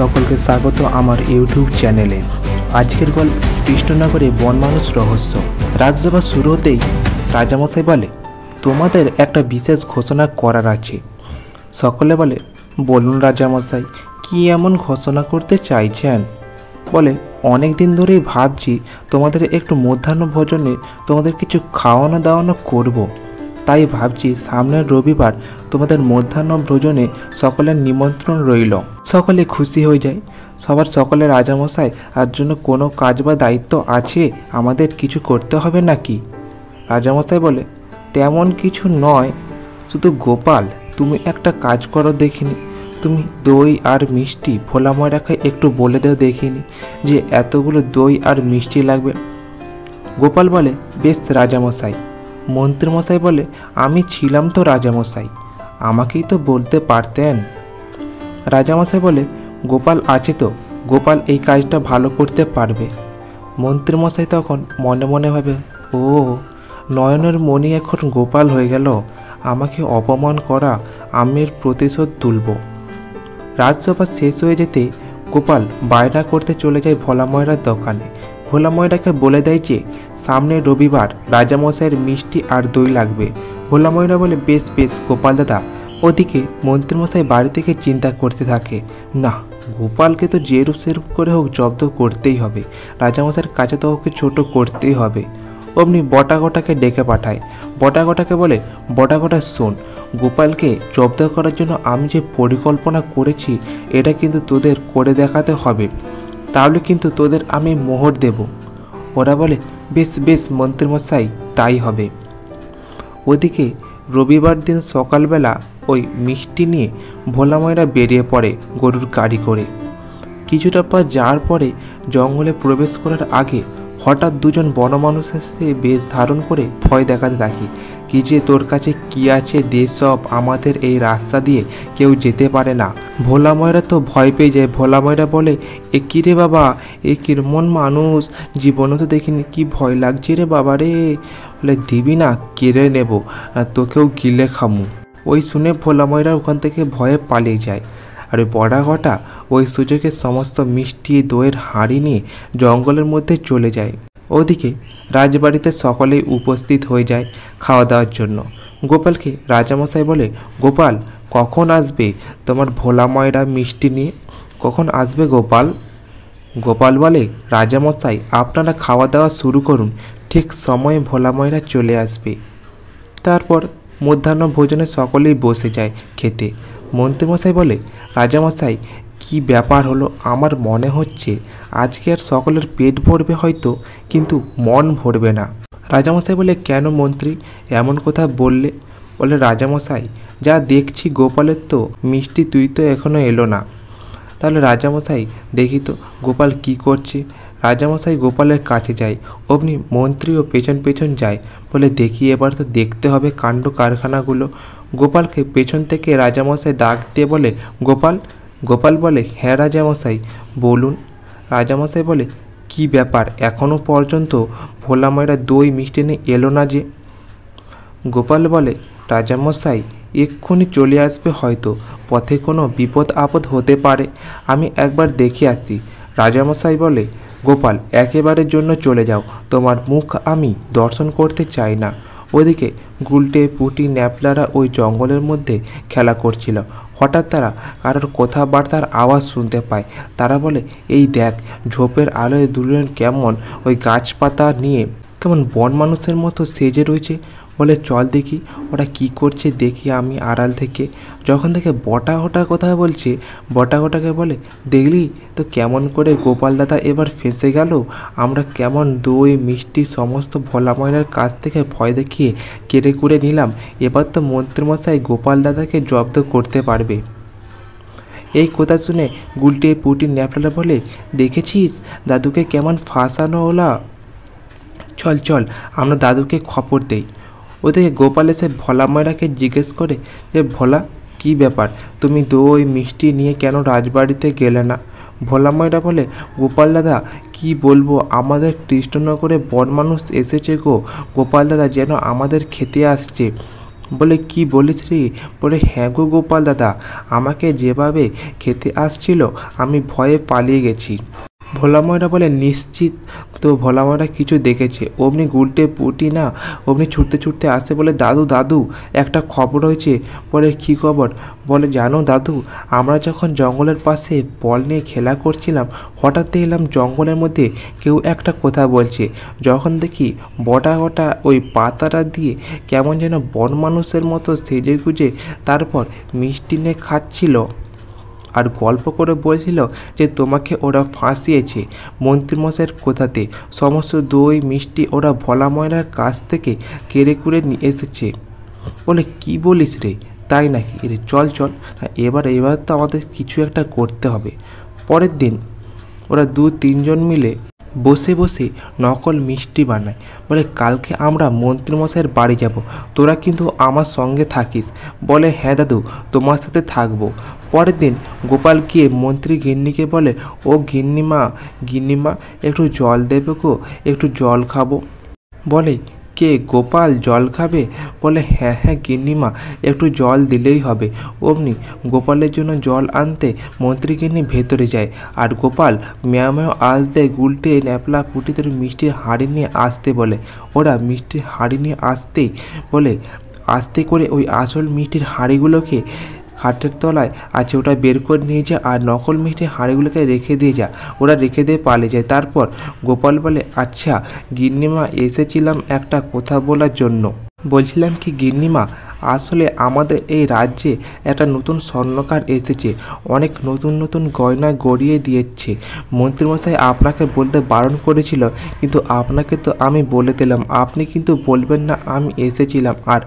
সকলকে স্বাগত আমার ইউটিউব চ্যানেলে। আজকের গল্প কৃষ্ণনগরে বনমানুষ রহস্য। রাজসভা শুরু হতেই রাজামশাই বলে, তোমাদের একটা বিশেষ ঘোষণা করার আছে। সকলে বলে, বলুন রাজামশাই, কি এমন ঘোষণা করতে চাইছেন? বলে, অনেক দিন ধরেই ভাবছি তোমাদের একটু মধ্যাহ্ন ভোজনে তোমাদের কিছু খাওয়ানো দাওয়ানো করব। তাই ভাবছি সামনের রবিবার তোমাদের মধ্যাহ্ন ভোজনে সকলের নিমন্ত্রণ রইল। সকলে খুশি হয়ে যায়। সকলের রাজামশাই আর জন্য কোনো কাজ বা দায়িত্ব আছে, আমাদের কিছু করতে হবে নাকি? রাজামশাই বলে, তেমন কিছু নয়, শুধু গোপাল তুমি একটা কাজ করো দেখিনি। তুমি দই আর মিষ্টি ভোলা ময়রাকে একটু বলে দাও দেখিনি যে এতগুলো দই আর মিষ্টি লাগবে। গোপাল বলে, বেশ রাজামশাই। মন্ত্রীমশাই বলে, আমি ছিলাম তো রাজামশাই, আমাকেই তো বলতে পারতেন। রাজামশাই বলে, গোপাল আছে তো, গোপাল এই কাজটা ভালো করতে পারবে। মন্ত্রীমশাই তখন মনে মনে ভাবে, ও নয়নের মণি এখন গোপাল হয়ে গেল, আমাকে অপমান করা আমি এর প্রতিশোধ তুলব। রাজসভা শেষ হয়ে যেতে গোপাল বায়না করতে চলে যায় ভোলা ময়রার দোকানে। ভোলা ময়রাকে বলে দেয় যে সামনের রবিবার রাজামশাইয়ের মিষ্টি আর দই লাগবে। ভোলা ময়রা বলে, বেশ বেশ গোপাল দাদা। ওদিকে মন্ত্রীমশাই বাড়ি থেকে চিন্তা করতে থাকে, না গোপালকে তো যেরূপ সেরূপ করে হোক জব্দ করতেই হবে, রাজামশাইয়ের কাছে তো ওকে ছোট করতেই হবে। অমনি বটাঘটাকে ডেকে পাঠায়। বটাঘটাকে বলে, বটাঘটা শোন, গোপালকে জব্দ করার জন্য আমি যে পরিকল্পনা করেছি এটা কিন্তু তোদের করে দেখাতে হবে, তাহলে কিন্তু তোদের আমি মোহর দেব। ওরা বলে, বেশ বেশ মন্ত্রীমশাই, তাই হবে। ওদিকে রবিবার দিন সকালবেলা ওই মিষ্টি নিয়ে ভোলা ময়রা বেরিয়ে পড়ে গরুর গাড়ি করে। কিছুটা পর যাওয়ার পরে জঙ্গলে প্রবেশ করার আগে হঠাৎ দুজন বনমানুষ এসে বেশ ধারণ করে ভয় দেখাতে থাকে, কি যে তোর কাছে কি আছে দে সব, আমাদের এই রাস্তা দিয়ে কেউ যেতে পারে না। ভোলা ময়রা তো ভয় পেয়ে যায়। ভোলা ময়রা বলে, এ কী রে বাবা, এ কিরমন মানুষ, জীবনে তো দেখিনি, কি ভয় লাগছে রে বাবা রে। বলে, দিবি না, কেড়ে নেব, তোকেও গিলে খামু। ওই শুনে ভোলা ময়রা ওখান থেকে ভয়ে পালিয়ে যায়। আর ওই বড়াঘটা ওই সুযোগে সমস্ত মিষ্টি দইয়ের হাঁড়ি নিয়ে জঙ্গলের মধ্যে চলে যায়। ওদিকে রাজবাড়িতে সকলেই উপস্থিত হয়ে যায় খাওয়া দাওয়ার জন্য। গোপালকে রাজামশাই বলে, গোপাল কখন আসবে তোমার ভোলা ময়রা মিষ্টি নিয়ে, কখন আসবে গোপাল? গোপাল বলে, রাজামশাই আপনারা খাওয়া দাওয়া শুরু করুন, ঠিক সময়ে ভোলা ময়রা চলে আসবে। তারপর মধ্যাহ্ন ভোজনে সকলেই বসে যায় খেতে। মন্ত্রীমশাই বলে, রাজামশাই কি ব্যাপার হলো, আমার মনে হচ্ছে আজকে আর সকলের পেট ভরবে হয়তো, কিন্তু মন ভরবে না। রাজামশাই বলে, কেন মন্ত্রী এমন কথা বললে? বলে, রাজামশাই যা দেখছি গোপালের তো মিষ্টি তুই তো এখনো এলো না। তাহলে রাজামশাই দেখি তো গোপাল কি করছে। রাজামশাই গোপালের কাছে যায়, অমনি মন্ত্রীও পেছন পেছন যায়। বলে, দেখি এবার তো দেখতে হবে কাণ্ড কারখানাগুলো। গোপালকে পেছন থেকে রাজামশাই ডাক দিয়ে বলে, গোপাল। গোপাল বলে, হ্যাঁ রাজামশাই বলুন। রাজামশাই বলে, কি ব্যাপার এখনও পর্যন্ত ভোলা ময়রা দই মিষ্টি নিয়ে এলো না যে? গোপাল বলে, রাজামশাই এক্ষুনি চলে আসবে, হয়তো পথে কোনো বিপদ আপদ হতে পারে, আমি একবার দেখে আসি। রাজামশাই বলে, গোপাল একেবারের জন্য চলে যাও, তোমার মুখ আমি দর্শন করতে চাই না। ওদিকে গুলটে পুটি ন্যাপলারা ওই জঙ্গলের মধ্যে খেলা করছিল। হঠাৎ তারা কারোর কথাবার্তার আওয়াজ শুনতে পায়। তারা বলে, এই দেখ, ঝোপের আলোয় দুজন কেমন ওই গাছপাতা নিয়ে কেমন বন মানুষের মতো সেজে রয়েছে। বলে, চল দেখি ওরা কি করছে, দেখি আমি আড়াল থেকে। যখন থেকে বটাঘটা কথা বলছে, বটাঘটাকে বলে, দেখলি তো কেমন করে গোপাল দাদা এবার ফেঁসে গেল, আমরা কেমন দই মিষ্টি সমস্ত ভোলা ময়রার কাছ থেকে ভয় দেখিয়ে কেড়ে কুড়ে নিলাম, এবার তো মন্ত্রীমশাই গোপাল দাদাকে জব্দ করতে পারবে। এই কথা শুনে গুলটে পুটি ন্যাপলা বলে, দেখেছিস দাদুকে কেমন ফাঁসানো ওলা, চল চল আমরা দাদুকে খবর দেই। ওদিকে গোপাল এসে ভোলা ময়রাকে জিজ্ঞেস করে যে, ভোলা কি ব্যাপার, তুমি দই মিষ্টি নিয়ে কেন রাজবাড়িতে গেলে না? ভোলা ময়রা বলে, গোপাল দাদা কি বলবো, আমাদের কৃষ্ণনগরে বন মানুষ এসেছে গো গোপাল দাদা, যেন আমাদের খেতে আসছে। বলে কি বলিস রে? বলে হ্যাঁ গো গোপাল দাদা, আমাকে যেভাবে খেতে আসছিল আমি ভয়ে পালিয়ে গেছি। ভোলা ময়রা বলে নিশ্চিত তো ভোলা ময়রা কিছু দেখেছে। অমনি গুলটে পুটি না অমনি ছুটতে ছুটতে আসে, বলে দাদু দাদু একটা খবর হয়েছে। বলে কী খবর? বলে জানো দাদু, আমরা যখন জঙ্গলের পাশে বল নিয়ে খেলা করছিলাম হঠাৎ দেখলাম জঙ্গলের মধ্যে কেউ একটা কথা বলছে। যখন দেখি বটা বটা ওই পাতাটা দিয়ে কেমন যেন বন মানুষের মতো সেজে গুজে তারপর মিষ্টি নিয়ে খাচ্ছিল আর গল্প করে বলছিল যে তোমাকে ওরা ফাঁসিয়েছে মন্ত্রীমশাইয়ের কোথাতে সমস্ত দই মিষ্টি ওরা ভোলা ময়রার কাছ থেকে কেড়ে কুড়ে নিয়ে এসেছে। বলে কি বলিস রে? তাই নাকি রে? চল চল, এবার তো আমাদের কিছু একটা করতে হবে। পরের দিন ওরা 2-3 জন মিলে বসে বসে নকল মিষ্টি বানায়। বলে কালকে আমরা মন্ত্রীমশাইয়ের বাড়ি যাব, তোরা কিন্তু আমার সঙ্গে থাকিস। বলে হ্যাঁ দাদু, তোমার সাথে থাকবো। পরের দিন গোপাল গিয়ে মন্ত্রী গিন্নিকে বলে, ও গিন্নিমা একটু জল দেবে গো, একটু জল খাবো। বলে কে গোপাল জল খাবে? বলে হ্যাঁ হ্যাঁ গিন্নিমা, একটু জল দিলেই হবে। অমনি গোপালের জন্য জল আনতে মন্ত্রী গিন্নি ভেতরে যায় আর গোপাল ম্যাও ম্যাও আওয়াজ দেয়, গুলটে ন্যাপলা পুটিদের মিষ্টির হাঁড়ি নিয়ে আসতে বলে। ওরা মিষ্টির হাঁড়ি নিয়ে বলে আস্তে করে ওই আসল মিষ্টির হাঁড়িগুলোকে খাটের তলায় আছে ওটা বের করে নিয়ে যা আর নকল মিষ্টির হাঁড়িগুলোকে রেখে দিয়ে যা। ওরা রেখে দিয়ে পালিয়ে যায়। তারপর গোপাল বলে আচ্ছা গিন্নিমা, এসেছিলাম একটা কথা বলার জন্য। বলছিলাম কি গিন্নিমা, আসলে আমাদের এই রাজ্যে একটা নতুন স্বর্ণকার এসেছে, অনেক নতুন নতুন গয়না গড়িয়ে দিয়েছে। মন্ত্রীমশাই আপনাকে বলতে বারণ করেছিল, কিন্তু আপনাকে তো আমি বলে দিলাম, আপনি কিন্তু বলবেন না আমি এসেছিলাম আর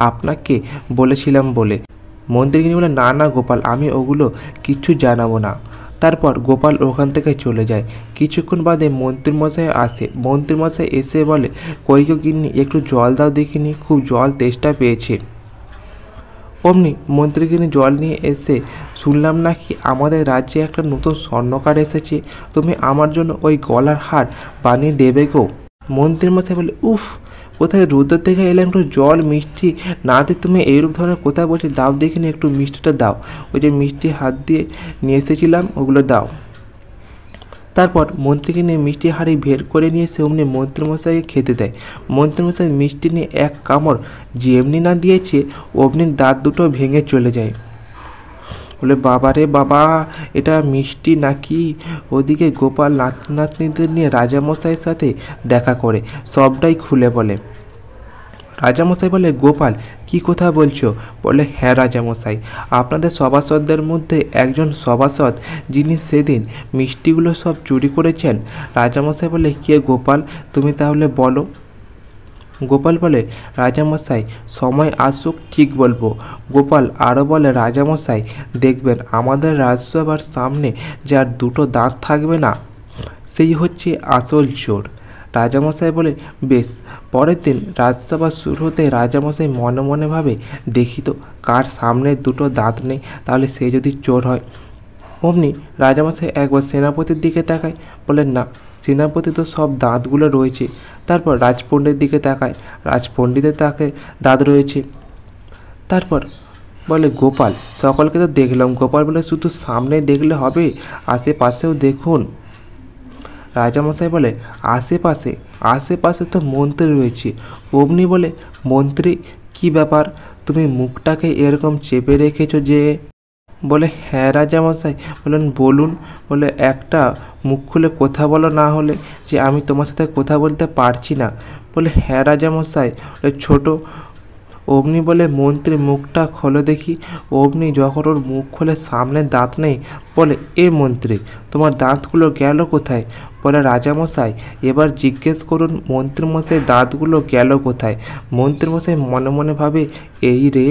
আপনাকে বলেছিলাম বলে। মন্ত্রীগিনি বলে না না গোপাল, আমি ওগুলো কিচ্ছু জানাবো না। তারপর গোপাল ওখান থেকে চলে যায়। কিছুক্ষণ বাদে মন্ত্রীমশাই আসে। মন্ত্রীমশাই এসে বলে কই গো গিন্নি, একটু জল দাও দেখিনি, খুব জল তেষ্টা পেয়েছে। অমনি মন্ত্রীগিনি জল নিয়ে এসে, শুনলাম নাকি আমাদের রাজ্যে একটা নতুন স্বর্ণকার এসেছে, তুমি আমার জন্য ওই গলার হার বানিয়ে দেবে গো। মন্ত্রীমশাই বলে উফ, কোথায় রোদ্র থেকে এলে একটু জল মিষ্টি না দিয়ে তুমি এইরূপ ধরনের কথা বলছি, দাও দেখিনি একটু মিষ্টিটা দাও, ওই যে মিষ্টি হাত দিয়ে নিয়ে এসেছিলাম ওগুলো দাও। তারপর মন্ত্রীকে নিয়ে মিষ্টি হাঁড়ি বের করে নিয়ে এসে অমনি মন্ত্রীমশাইকে খেতে দেয়। মন্ত্রীমশাই মিষ্টি নিয়ে এক কামড় যেমনি না দিয়েছে অমনি দাঁত দুটো ভেঙে চলে যায়। বলে বাবা রে বাবা, এটা মিষ্টি নাকি? ওদিকে গোপাল নাতনিদের নিয়ে রাজামশাইয়ের সাথে দেখা করে সবটাই খুলে বলে। রাজামশাই বলে গোপাল কি কথা বলছো? বলে হ্যাঁ রাজামশাই, আপনাদের সভাসদদের মধ্যে একজন সভাসদ যিনি সেদিন মিষ্টিগুলো সব চুরি করেছেন। রাজামশাই বলে কে গোপাল, তুমি তাহলে বলো। গোপাল বলে রাজামশাই সময় আসুক ঠিক বলবো। গোপাল আরও বলে রাজামশাই দেখবেন আমাদের রাজসভার সামনে যার দুটো দাঁত থাকবে না সেই হচ্ছে আসল চোর। রাজামশাই বলে বেশ। পরের দিন রাজসভা শুরু হতে রাজামশাই মনে মনে ভাবে দেখি তো কার সামনে দুটো দাঁত নেই, তাহলে সে যদি চোর হয়। অমনি রাজামশাই একবার সেনাপতির দিকে তাকায়, বলেন না সেনাপতি তো সব দাঁতগুলো রয়েছে। তারপর রাজপণ্ডিতের দিকে তাকায়, রাজপণ্ডিতের তাকে দাঁত রয়েছে। তারপর বলে গোপাল সকলকে তো দেখলাম। গোপাল বলে শুধু সামনে দেখলে হবে, আশেপাশেও দেখুন। রাজামশাই বলে আশেপাশে তো মন্ত্রী রয়েছে। অমনি বলে মন্ত্রী কি ব্যাপার, তুমি মুখটাকে এরকম চেপে রেখেছো যে? বলে হ্যাঁ রাজামশাই। বলেন বলুন। বলে একটা মুখ খুলে কথা বলো, না হলে যে আমি তোমার সাথে কথা বলতে পারছি না। বলে হ্যাঁ রাজামশাই। ছোট অমনি বলে মন্ত্রী মুখটা খোলো দেখি। অমনি যখন ওর মুখ খোলে সামনে দাঁত নেই। বলে এ মন্ত্রী তোমার দাঁতগুলো গেল কোথায়? বলে রাজামশাই এবার জিজ্ঞেস করুন মন্ত্রীমশাই দাঁতগুলো গেল কোথায়? মন্ত্রীমশাই মনে মনে ভাবে এই রে,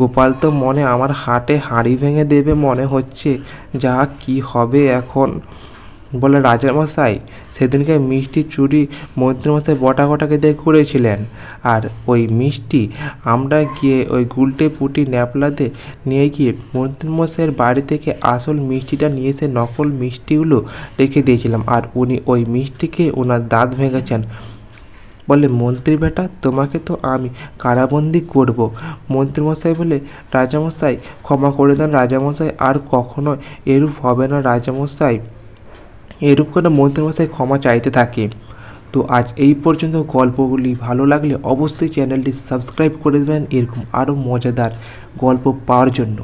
গোপাল তো মনে আমার হাটে হাঁড়ি ভেঙে দেবে মনে হচ্ছে, যা কি হবে এখন। বলে রাজামশাই সেদিনকে মিষ্টি চুরি মন্ত্রীমশাই বটাঘটাকে দিয়ে করেছিলেন, আর ওই মিষ্টি আমরা গিয়ে ওই গুলটে পুটি ন্যাপলাতে নিয়ে গিয়ে মন্ত্রীমশাইয়ের বাড়ি থেকে আসল মিষ্টিটা নিয়ে এসে নকল মিষ্টিগুলো রেখে দিয়েছিলাম, আর উনি ওই মিষ্টিকে ওনার দাঁত ভেঙেছেন। বলে, মন্ত্রী বেটা, তোমাকে তো আমি কারাবন্দি করব। মন্ত্রীমশাই বলে, রাজামশাই ক্ষমা করে দেন রাজামশাই, আর কখনো এরূপ হবে না রাজামশাই। এরূপ করে মন্ত্রীমশাই ক্ষমা চাইতে থাকে। তো আজ এই পর্যন্ত। গল্পগুলি ভালো লাগলে অবশ্যই চ্যানেলটি সাবস্ক্রাইব করে দেবেন এরকম আরও মজাদার গল্প পাওয়ার জন্য।